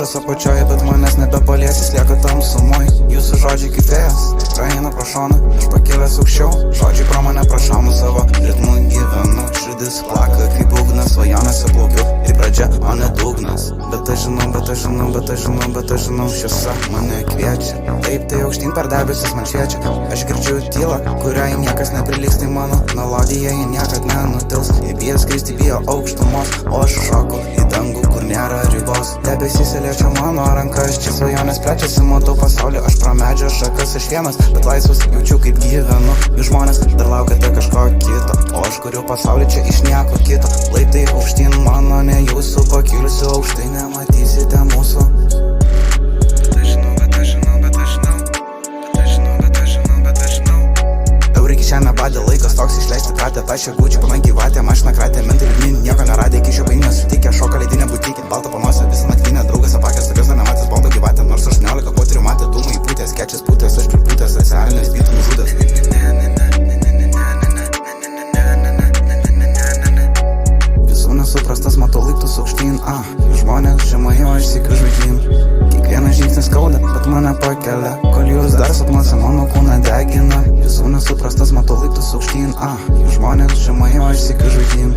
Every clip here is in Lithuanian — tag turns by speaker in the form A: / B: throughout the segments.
A: Dangus apačioje, bet manęs nebepalies, jis lieka tamsumoj. Jūsų žodžiai kaip vėjas, praeina pro šoną, aš pakėlęs aukščiau, žodžiai pro mane prašaunu savo ritmu gyvenu. Širdis plaka kaip būgnas, svajonėse plaukiu ir pradžia, o ne dugnas. Bet aš žinau, šviesa mane kviečia. Taip, tai aukštyn per debesis man šviečia. Aš girdžiu tylą, kuriai niekas nepriliks, tai mano melodija, jie niekad nenutils. Jie bijo skristi, bijo aukštumos, o aš šoku į dangų, kur nėra ribos. Debesys liečia mano rankas, čia svajonės plečiasi, matau pasaulį, aš pro medžio šakas, aš vienas, bet laisvas, jaučiu kaip gyvenu. Jų žmonės dar laukiate kažko kito, o aš kuriu pasaulį čia iš nieko kito. Laiptai aukštyn mano, ne jūsų, pakilusiu aukštai nematysite mūsų. Šiame badė laikas toks išleisti tratę, tašė gūdžiai, pana gyvatė, mašina kratė, mentai liūdni, nieko neradė, iki šio painio sutikė, šoką leidinę būtikė, baltą panosę, visą naktinę, draugas apakęs, tokios dar nematęs, balto gyvatė, nors 18 potyrių matė, dūmai pūtės, kečias pūtės, aš pripūtės, socialinės bytų nužudęs. Visų nesuprastas, matau laiptus aukštyn, žmonės žemai, o aš siekiu žvaigždyn. Kiekvienas žingsnis skauda, bet mane pakelia, kol jūs dar sapnuose mano kūną degina. Visų nesuprastas, matau laiptus aukštyn, jūs žmonės žemai, o aš siekiu žvaigždyn.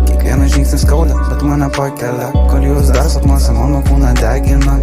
A: Kiekvienas žingsnis skauda, bet mane pakelia, kol jūs dar sapnuose mano kūną degina.